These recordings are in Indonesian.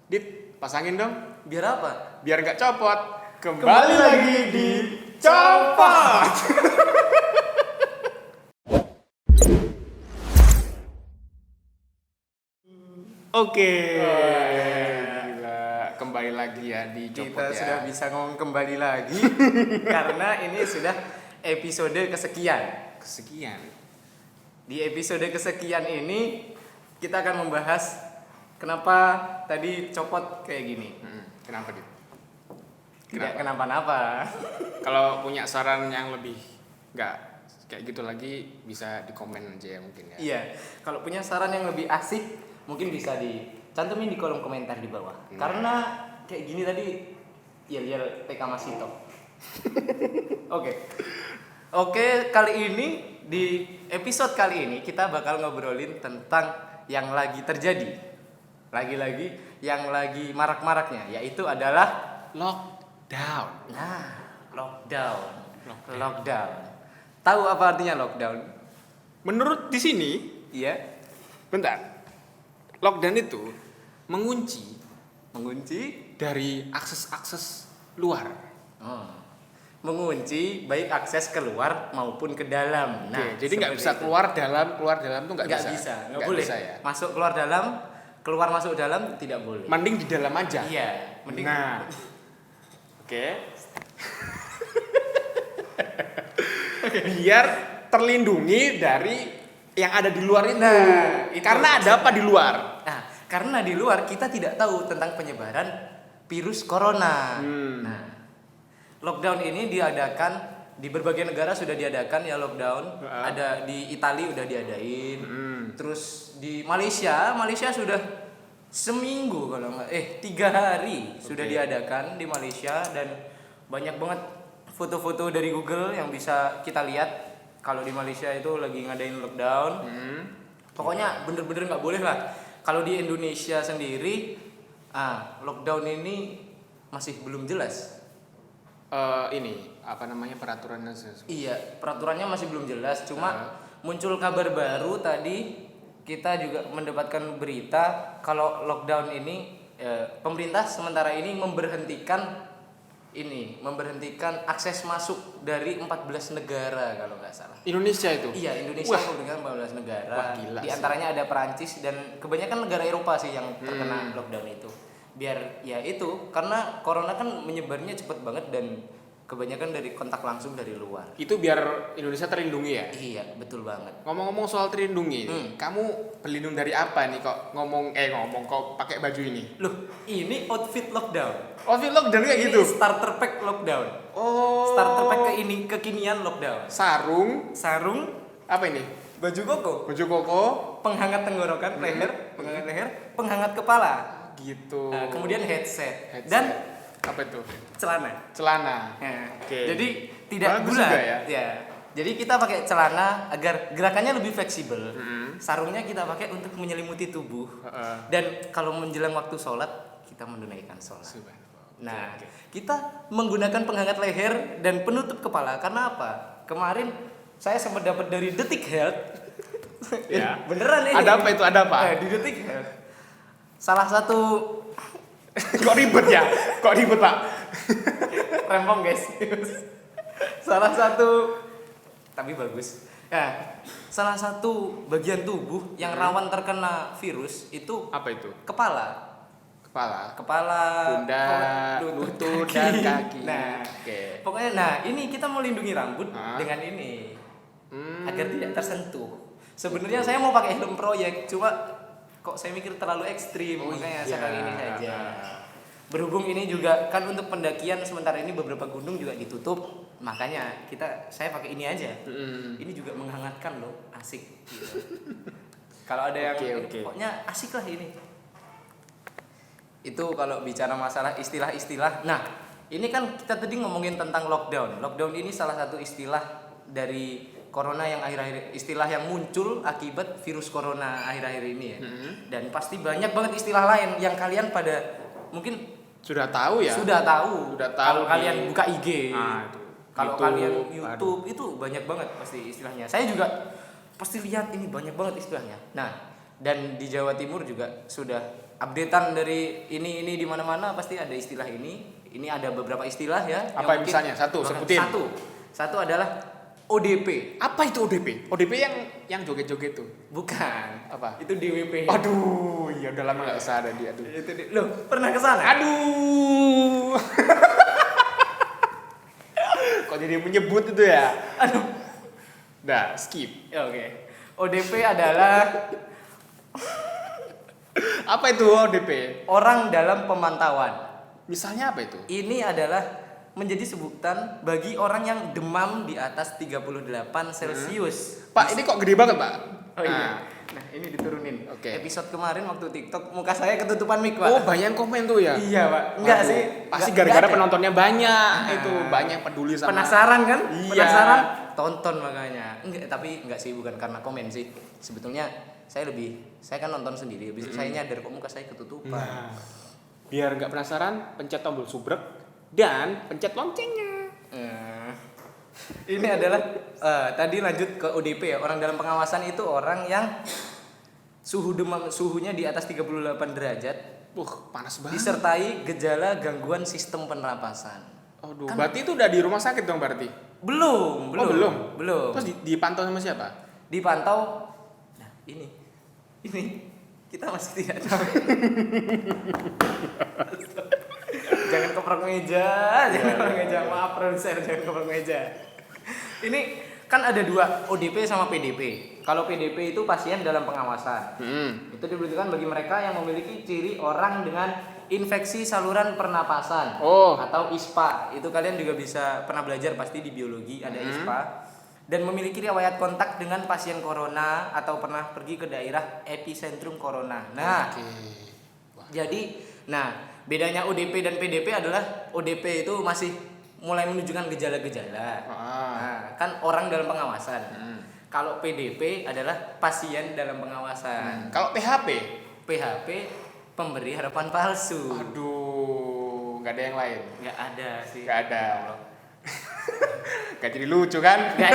Dit, pasangin dong. Biar apa? Biar nggak copot. Kembali lagi di Copot. Oke. Gila. Kembali lagi ya di Copot Kita ya. sudah bisa ngomong kembali lagi karena ini sudah episode kesekian. Kesekian. Di episode kesekian ini kita akan membahas kenapa tadi copot kayak gini. Kenapa Dit? Tidak kenapa-napa. Kalau punya saran yang lebih nggak kayak gitu lagi bisa di komen aja ya mungkin ya. Iya, kalau punya saran yang lebih asik mungkin bisa dicantumin di kolom komentar di bawah. Karena kayak gini tadi ya TK Masito. Oke, kali ini di episode kali ini kita bakal ngobrolin tentang yang lagi terjadi. Lagi-lagi yang lagi marak-maraknya yaitu adalah Lockdown. nah, lockdown. Tahu apa artinya lockdown? Menurut di sini, Iya, bentar. Lockdown itu mengunci mengunci. dari akses-akses luar. Mengunci baik akses keluar maupun ke dalam. Oke, jadi nggak bisa seperti itu. keluar dalam tuh nggak bisa. nggak boleh. Bisa ya. Masuk keluar dalam, keluar masuk dalam tidak boleh. Mending di dalam aja. Iya, mending. Nah, oke. Biar terlindungi dari yang ada di luar itu. Nah, itu Karena ada apa di luar? Nah, karena di luar kita tidak tahu tentang penyebaran virus corona. Nah, lockdown ini diadakan di berbagai negara sudah diadakan ya lockdown. Ada di Italia udah diadain. Terus di Malaysia sudah seminggu kalau nggak 3 hari sudah diadakan di Malaysia dan banyak banget foto-foto dari Google yang bisa kita lihat kalau di Malaysia itu lagi ngadain lockdown. Pokoknya bener-bener nggak boleh lah. Kalau di Indonesia sendiri, lockdown ini masih belum jelas. Ini apa namanya peraturannya? Iya, peraturannya masih belum jelas. Cuma muncul kabar baru tadi kita juga mendapatkan berita kalau lockdown ini pemerintah sementara ini memberhentikan akses masuk dari 14 negara kalau nggak salah. Indonesia itu? Iya, Indonesia memberhentikan 14 negara. Wah, gila di sih. antaranya ada Perancis dan kebanyakan negara Eropa sih yang terkena lockdown itu. Biar ya itu karena corona kan menyebarnya cepat banget dan kebanyakan dari kontak langsung dari luar. Itu biar Indonesia terlindungi ya? Iya, betul banget. Ngomong-ngomong soal terlindungi, kamu berlindung dari apa nih kok ngomong kok pakai baju ini? Loh, ini outfit lockdown. Outfit lockdown kayak Ini gitu? starter pack lockdown. Oh. Starter pack kekinian lockdown. Sarung, Sarung, apa ini? baju koko, Baju koko, penghangat tenggorokan, penghangat kepala. gitu. Nah, kemudian headset. Headset. Dan apa itu? celana. Celana. Nah, Oke. Jadi tidak Bagus bulat juga ya. Jadi kita pakai celana agar gerakannya lebih fleksibel. Sarungnya kita pakai untuk menyelimuti tubuh. Dan kalau menjelang waktu sholat kita menunaikan sholat. Subhanallah. Nah, kita menggunakan penghangat leher dan penutup kepala karena apa? Kemarin saya sempat dapat dari Detik Health. Ya. Beneran ini. Ada apa itu? Ada apa? Di Detik Health. Salah satu Kok ribet ya? Kok ribet, Pak? rempong guys. Salah satu tapi bagus. Nah, salah satu bagian tubuh yang rawan terkena virus itu Apa itu? kepala, Kepala, pundak, lutut, dan kaki. Nah, Oke. pokoknya ini kita mau lindungi rambut Hah? dengan ini agar tidak tersentuh. Sebenarnya saya mau pakai helm proyek, cuma kok saya mikir terlalu ekstrim, makanya saya pakai ini saja. Berhubung ini juga kan untuk pendakian sementara ini beberapa gunung juga ditutup, makanya saya pakai ini aja. Ini juga menghangatkan loh, asik. Gitu. Kalau ada yang Oke. pokoknya asik lah ini. Itu kalau bicara masalah istilah-istilah. Nah, ini kan kita tadi ngomongin tentang lockdown. Lockdown ini salah satu istilah dari corona yang istilah yang muncul akibat virus corona akhir-akhir ini ya. Dan pasti banyak banget istilah lain yang kalian pada mungkin Sudah tahu ya? sudah tahu. Sudah tahu Kalau di- kalian buka IG. Itu. Kalau YouTube, kalian YouTube itu banyak banget pasti istilahnya. Saya juga pasti lihat ini banyak banget istilahnya. Nah, dan di Jawa Timur juga sudah updatean dari ini di mana-mana pasti ada istilah ini. Ini ada beberapa istilah ya. Apa misalnya? Satu, sebutin. Satu adalah ODP. Apa itu ODP? ODP yang joget-joget tuh. Bukan. Apa? Itu DWP. Aduh, ya udah lama enggak usah ada dia. Aduh. Loh, pernah ke sana? Aduh. Kok jadi menyebut itu ya? Aduh. Udah, skip. Oke. ODP adalah Apa itu ODP? orang dalam pemantauan. Misalnya apa itu? Ini adalah menjadi sebutan bagi orang yang demam di atas 38 Celcius. Pak, ini kok gede banget, Pak? Oh iya. Nah, ini diturunin. Oke. Episode kemarin waktu TikTok muka saya ketutupan mic, Pak. Oh, banyak yang komen tuh ya? Iya, Pak. Enggak Waduh, sih. Pasti Enggak gara-gara ada. penontonnya banyak. Itu banyak yang peduli sama. Penasaran kan? Iya. Penasaran? Tonton makanya. Enggak sih, bukan karena komen sih. Sebetulnya saya kan nonton sendiri. Habis itu saya nyadar kok muka saya ketutupan. Nah, biar nggak penasaran, pencet tombol subrek dan pencet loncengnya. Ini adalah tadi lanjut ke ODP ya. Orang dalam pengawasan itu orang yang suhunya di atas 38 derajat Panas banget. disertai gejala gangguan sistem pernapasan. Aduh, berarti itu udah di rumah sakit dong berarti? Belum. Belum. Terus Terus dipantau sama siapa? dipantau. Nah, ini kita masih tidak tahu. Jangan keprok meja, Maaf produser, jangan keprok meja. Ini kan ada dua, ODP sama PDP. Kalau PDP itu pasien dalam pengawasan. Itu dibutuhkan bagi mereka yang memiliki ciri orang dengan infeksi saluran pernapasan atau ISPA. Itu kalian juga bisa pernah belajar pasti di biologi ada ISPA. Dan memiliki riwayat kontak dengan pasien corona atau pernah pergi ke daerah epicentrum corona. Nah, jadi, bedanya ODP dan PDP adalah ODP itu masih mulai menunjukkan gejala-gejala. Nah, kan orang dalam pengawasan. Kalau PDP adalah pasien dalam pengawasan. Kalau PHP? PHP pemberi harapan palsu. Aduh, nggak ada yang lain. Nggak ada sih. Nggak ada. Gak jadi lucu kan? Nggak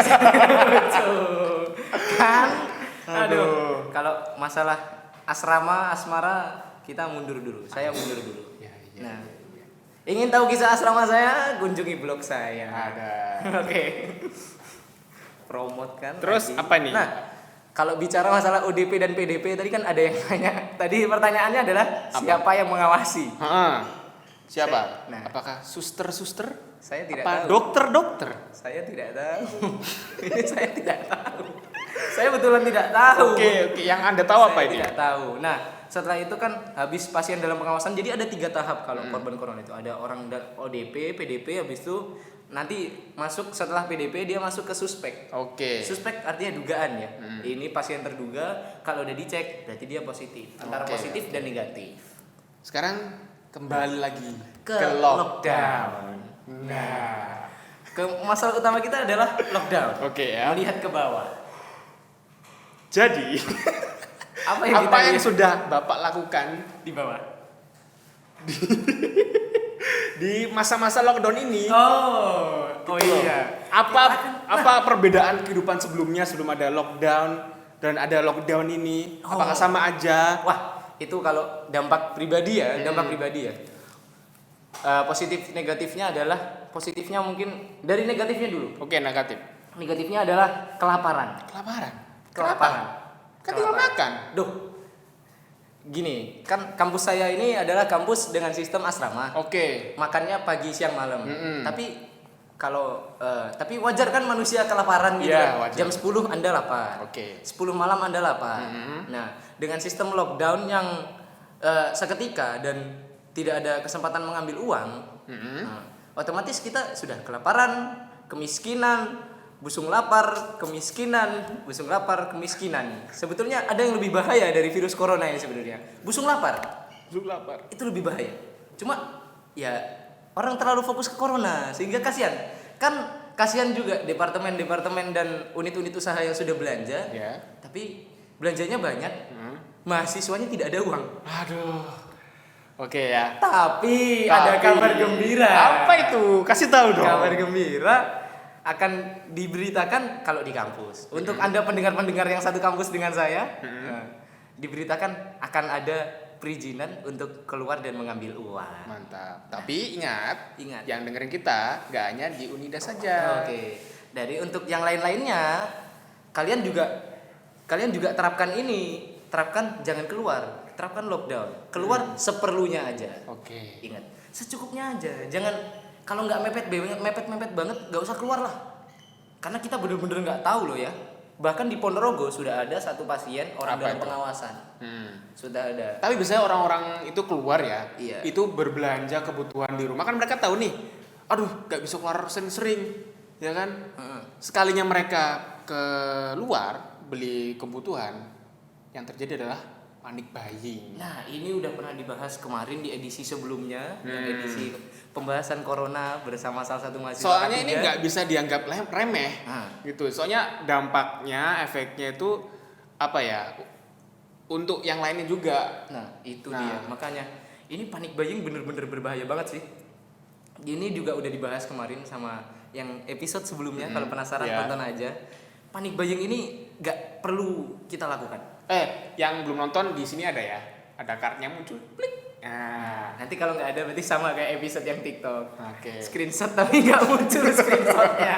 lucu. Kan? Aduh. Kalau masalah asmara kita mundur dulu. Saya mundur dulu. Nah, ingin tahu kisah asrama saya? Kunjungi blog saya. Ada. Oke. Promote kan. Terus lagi. apa nih? Nah, kalau bicara masalah ODP dan PDP tadi kan ada yang tanya. Tadi pertanyaannya adalah siapa yang mengawasi? Siapa? Nah. Apakah suster-suster? Saya tidak Apa tahu. dokter-dokter? Saya tidak tahu. Ini saya tidak tahu. Saya betulan tidak tahu. Oke, yang Anda tahu apa ini? Saya tidak tahu. Nah, setelah itu kan habis pasien dalam pengawasan. Jadi ada 3 tahap kalau korban corona itu. Ada orang ODP, PDP, habis itu nanti masuk setelah PDP dia masuk ke suspek. Oke. Suspek artinya dugaan ya. Ini pasien terduga, kalau udah dicek berarti dia positif. Antara positif dan negatif. Sekarang kembali lagi Ke lockdown. Nah, masalah utama kita adalah lockdown. Oke ya. Melihat ke bawah. Jadi Apa apa yang lihat sudah Bapak lakukan di bawah? di masa-masa lockdown ini? Oh iya. Apa perbedaan kehidupan sebelumnya sebelum ada lockdown dan ada lockdown ini? Apakah sama aja? Wah, itu kalau dampak pribadi ya, positif negatifnya adalah positifnya mungkin dari negatifnya dulu. Oke, negatif. Negatifnya adalah kelaparan. Kelaparan. Kan tinggal makan. Duh. Gini, kan kampus saya ini adalah kampus dengan sistem asrama. Oke. Makannya pagi, siang, malam. Tapi wajar kan manusia kelaparan gitu. Iya, kan? wajar. Jam 10 Anda lapar. Oke. 10 malam Anda lapar. Nah, dengan sistem lockdown yang seketika dan tidak ada kesempatan mengambil uang, otomatis kita sudah kelaparan, kemiskinan, busung lapar, kemiskinan, busung lapar, kemiskinan. Sebetulnya ada yang lebih bahaya dari virus corona ini sebenarnya. Busung lapar. Itu lebih bahaya. Cuma ya orang terlalu fokus ke corona sehingga kasihan. Kan kasihan juga departemen-departemen dan unit-unit usaha yang sudah belanja. Ya. Tapi belanjanya banyak. Mahasiswanya tidak ada uang. Aduh. Oke ya. Tapi ada kabar gembira. Apa itu? Kasih tahu dong. Kabar gembira akan diberitakan kalau di kampus. Untuk Anda pendengar-pendengar yang satu kampus dengan saya, diberitakan akan ada perizinan untuk keluar dan mengambil uang. Mantap. Tapi ingat, Ingat. yang dengerin kita nggak hanya di Unida saja. Oke. Dari untuk yang lain-lainnya, kalian juga terapkan ini. Terapkan jangan keluar. Terapkan lockdown. Keluar seperlunya aja. Oke. Ingat, secukupnya aja. Jangan kalau nggak mepet banget, nggak usah keluar lah. Karena kita bener-bener nggak tahu loh ya. Bahkan di Ponorogo sudah ada satu pasien orang Apa dalam itu? pengawasan. Sudah ada. Tapi biasanya orang-orang itu keluar ya, Iya. itu berbelanja kebutuhan di rumah kan mereka tahu nih, aduh nggak bisa keluar sering-sering, ya kan? Sekalinya mereka keluar beli kebutuhan, yang terjadi adalah panic buying. Nah, ini udah pernah dibahas kemarin di edisi sebelumnya, yang edisi pembahasan corona bersama salah satu mahasiswa. Soalnya K3. ini nggak bisa dianggap remeh, gitu. Soalnya dampaknya, efeknya itu apa ya? Untuk yang lainnya juga. Nah, itu dia. Makanya ini panic buying bener-bener berbahaya banget sih. Ini juga udah dibahas kemarin sama yang episode sebelumnya. Kalau penasaran tonton aja. Panic buying ini nggak perlu kita lakukan. Yang belum nonton di sini ada ya, ada kartunya muncul, klik. Nah, Nanti kalau nggak ada berarti sama kayak episode yang TikTok. oke. Screenshot tapi nggak muncul screenshotnya.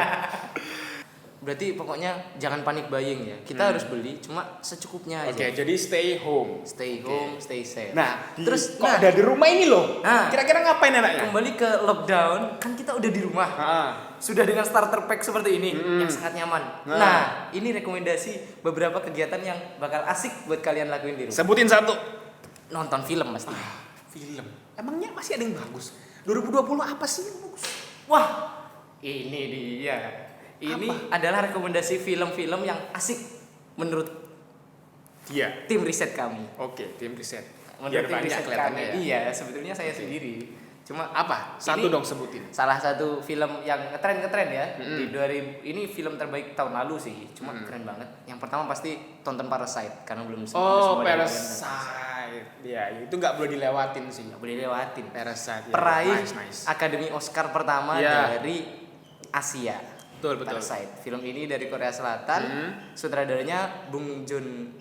Berarti pokoknya jangan panik buying ya. Kita harus beli cuma secukupnya aja. Oke, jadi stay home. Stay home, stay safe. Nah, terus kok ada di rumah ini loh. Nah. Kira-kira ngapain enaknya? kembali ke lockdown, kan kita udah di rumah. Sudah dengan starter pack seperti ini yang sangat nyaman. Nah, ini rekomendasi beberapa kegiatan yang bakal asik buat kalian lakuin di rumah. Sebutin satu. Nonton film pasti. Film. Emangnya masih ada yang bagus? 2020 apa sih yang bagus? Wah, ini dia. Ini adalah rekomendasi film-film yang asik menurut Iya. tim riset kami. Oke, tim riset. Menurut Biar tim banyak riset kelihatannya kami. ya. Iya, sebetulnya saya sendiri. Cuma Apa? Satu ini dong sebutin. salah satu film yang ngetren ya di 2000 ini film terbaik tahun lalu sih, cuma keren banget. Yang pertama pasti tonton Parasite karena belum Oh, semua dari kalian nonton. Parasite. Ya, itu nggak boleh dilewatin sih. Nggak boleh lewatin. Parasite. Ya. Peraih Nice. Akademi Oscar pertama Iya. dari Asia. Betul. Parasite. Film ini dari Korea Selatan. Sutradaranya Bong Joon,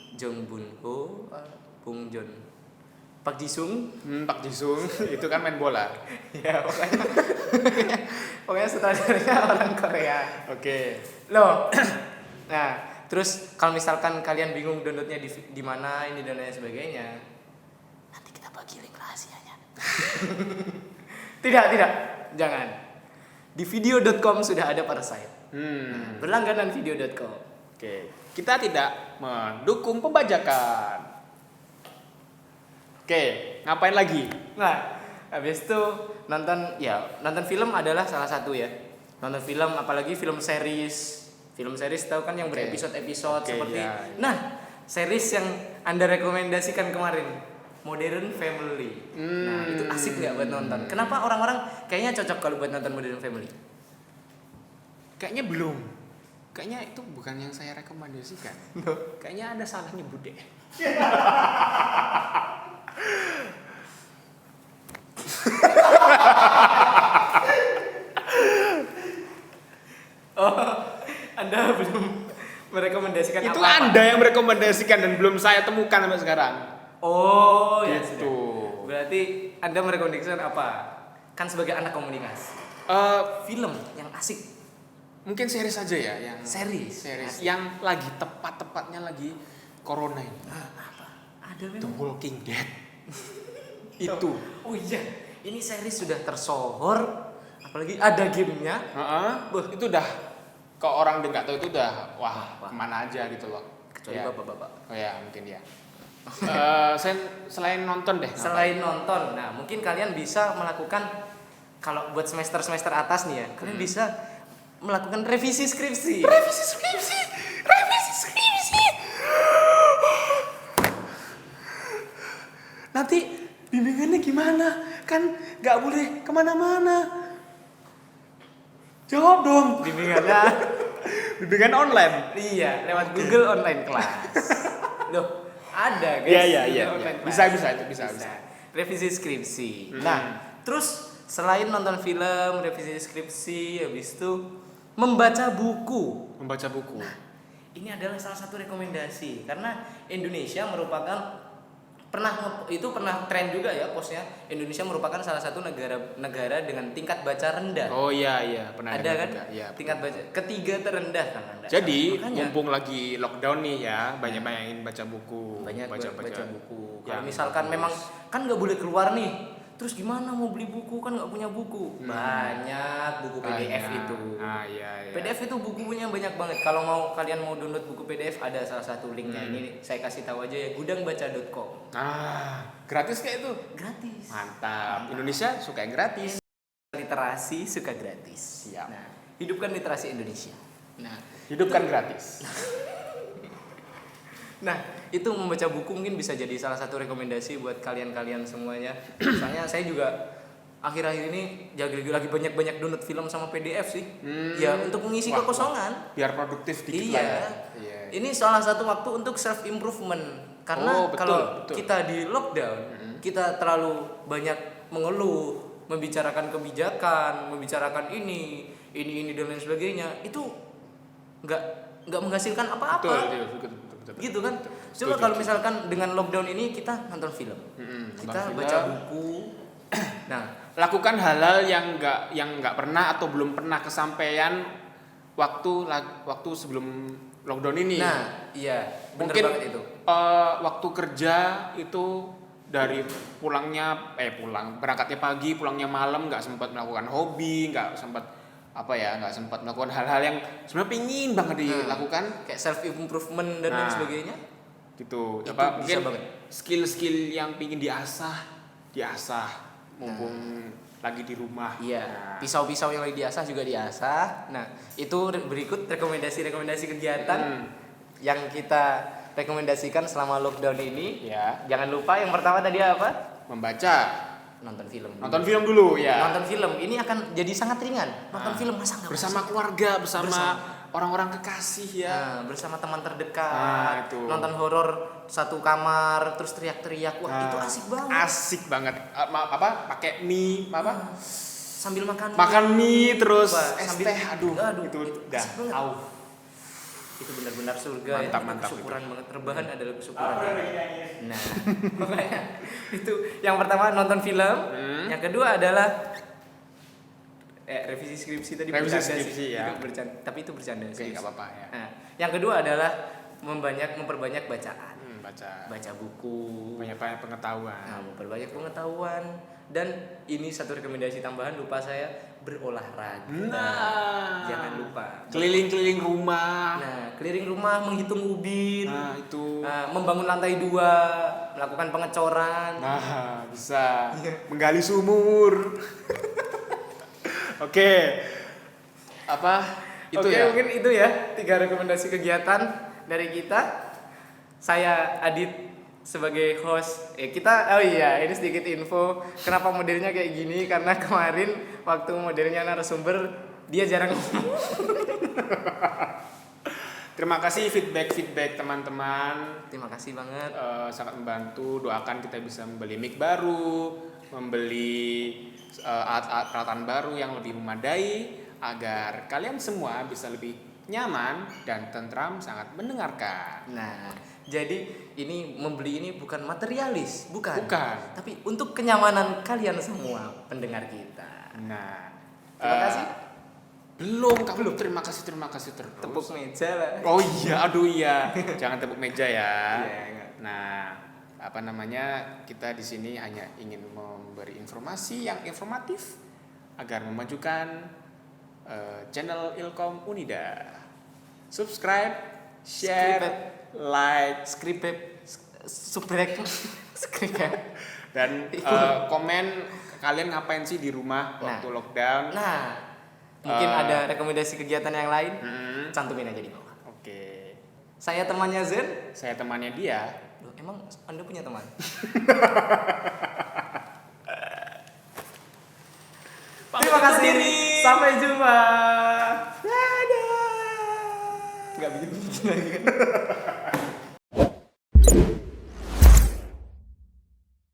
Park Ji Sung. Pak Jisung itu kan main bola. Ya pokoknya sutradaranya orang Korea. Oke. Loh. Nah, terus kalau misalkan kalian bingung downloadnya di mana ini dan lain sebagainya, nanti kita bagi link rahasianya. Tidak, jangan. Di video.com sudah ada Parasite. Nah, berlangganan video.com. Oke. Kita tidak mendukung pembajakan. Oke, ngapain lagi? Nah, habis itu nonton film adalah salah satu ya. Nonton film, apalagi film series. Film series tahu kan yang berepisode-episode seperti. iya. Nah, series yang Anda rekomendasikan kemarin, Modern Family. Nah, itu asik nggak buat nonton? Kenapa orang-orang kayaknya cocok kalau buat nonton Modern Family? Kayaknya belum. Kayaknya itu bukan yang saya rekomendasikan. Kayaknya ada salah nyebut deh. Anda belum merekomendasikan Itu apa-apa? Anda yang merekomendasikan dan belum saya temukan sampai sekarang. Oh, ya Gitu. sudah. Berarti Anda merekomendasikan apa? Kan sebagai anak komunikasi. Film yang asik. Mungkin series aja ya yang Series. Asik. yang lagi tepat-tepatnya lagi corona ini. Apa? Ada The memang? Walking Dead. Itu. Oh iya, ini series sudah tersohor. Apalagi ada gamenya. Itu udah kalau orang nggak tahu itu udah Wah. kemana aja gitu loh. Kecuali Ya. bapak-bapak. Oh ya mungkin ya. Selain nonton deh. Selain nonton, nah mungkin kalian bisa melakukan kalau buat semester atas nih ya, kalian bisa melakukan revisi skripsi. Revisi skripsi. Nanti bimbingannya gimana? Kan nggak boleh kemana-mana. Jawab dong. Bimbingannya Bimbingan online. iya, lewat Google Online Class. Loh, ada guys. Iya. Google Online Class. Bisa itu bisa. Revisi skripsi. Nah, terus selain nonton film, revisi skripsi, habis itu membaca buku. Membaca buku. Ini adalah salah satu rekomendasi karena Indonesia merupakan pernah tren juga ya postnya, Indonesia merupakan salah satu negara dengan tingkat baca rendah. Oh iya pernah Ada kan? juga. Ya, tingkat baca ketiga terendah kan Anda. jadi Makanya mumpung lagi lockdown nih ya, banyak-banyakin baca buku. banyak baca buku. Ya, Kalau misalkan bagus. memang kan nggak boleh keluar nih, terus gimana mau beli buku kan nggak punya buku? Banyak buku PDF Banyak. itu. Iya. PDF itu bukunya banyak banget. Kalau kalian mau download buku PDF ada salah satu linknya. Ini saya kasih tahu aja ya, gudangbaca.com. Gratis kayak itu. Gratis. Mantap. Indonesia suka yang gratis. Literasi suka gratis. Siap. Nah, hidupkan literasi Indonesia. Nah, Hidupkan gratis. Nah, itu membaca buku mungkin bisa jadi salah satu rekomendasi buat kalian-kalian semuanya. Soalnya saya juga akhir-akhir ini lagi banyak-banyak download film sama PDF sih. Ya, untuk mengisi kekosongan. Biar produktif dikit Iya. lah. Iya. Ini salah satu waktu untuk self improvement. Karena Betul, kalau betul. kita di lockdown, kita terlalu banyak mengeluh, membicarakan kebijakan, membicarakan ini dan lain sebagainya. Itu nggak menghasilkan apa-apa. Betul. Gitu kan? Betul. Coba kalau Setuju. misalkan dengan lockdown ini kita nonton film, kita nonton baca film. buku. Nah, Lakukan hal-hal yang nggak pernah atau belum pernah kesampaian waktu sebelum lockdown ini. nah, iya, bener Mungkin banget itu. waktu kerja itu dari berangkatnya pagi, pulangnya malam, nggak sempat melakukan hobi, nggak sempat melakukan hal-hal yang sebenarnya pingin banget dilakukan. Kayak self improvement dan lain sebagainya. Gitu. Itu Mungkin bisa banget. skill-skill yang pingin diasah mumpung lagi di rumah. Iya, Nah. pisau-pisau yang lagi diasah juga diasah. Nah, itu berikut rekomendasi kegiatan yang kita rekomendasikan selama lockdown ini. Ya, Jangan lupa yang pertama tadi apa? membaca, Nonton film. nonton film dulu ya. Nonton film ini akan jadi sangat ringan. Nonton film masa nggak Bersama masuk? keluarga, bersama orang-orang kekasih ya. Nah, bersama teman terdekat. Nah, itu. Nonton horor satu kamar terus teriak-teriak. Wah, itu asik banget. Asik banget. Pakai mie Sambil makan mie terus Wah, es sambil- teh. Aduh, itu dah. asik banget. Au. Itu benar-benar surga. Mantap, Kesyukuran banget. Rebahan adalah kesyukuran. Nah, makanya itu yang pertama nonton film. Yang kedua adalah revisi skripsi tadi. Revisi bercanda skripsi, sih. ya. Itu tapi itu bercanda Oke, sih. nggak apa-apa ya. Nah, yang kedua adalah memperbanyak bacaan. Baca Buku. banyak pengetahuan. Nah, memperbanyak pengetahuan. Dan ini satu rekomendasi tambahan, lupa saya, berolahraga. Nah, Jangan lupa. keliling-keliling rumah. Nah, keliling rumah, menghitung ubin. Nah, itu. Membangun lantai 2, melakukan pengecoran. Nah, bisa menggali sumur. Oke. Itu Oke, ya. mungkin itu ya 3 rekomendasi kegiatan dari kita. Saya Adit sebagai host. Ini sedikit info kenapa modelnya kayak gini, karena kemarin waktu modelnya narasumber dia jarang ngomong. Terima kasih feedback teman-teman. Terima kasih banget. Sangat membantu. Doakan kita bisa membeli mic baru, membeli alat-alat peralatan baru yang lebih memadai agar kalian semua bisa lebih nyaman dan tentram sangat mendengarkan. Nah, jadi ini membeli ini bukan materialis, bukan. Tapi untuk kenyamanan kalian semua pendengar kita. Nah, Terima kasih. Belum. Terima kasih terus. Tepuk meja lah. Oh iya, aduh iya. Jangan tepuk meja ya. Iya. Nah, kita di sini hanya ingin memberi informasi yang informatif agar memajukan channel Ilkom Unida. Subscribe, share, like, Subscribe. dan komen kalian ngapain sih di rumah waktu lockdown. Nah, mungkin ada rekomendasi kegiatan yang lain, cantumin aja di bawah. Oke. Saya temannya Zen. Saya temannya dia. Loh, emang Anda punya teman? Terima kasih. Sampai jumpa. Dadah. Gak bikin lagi kan?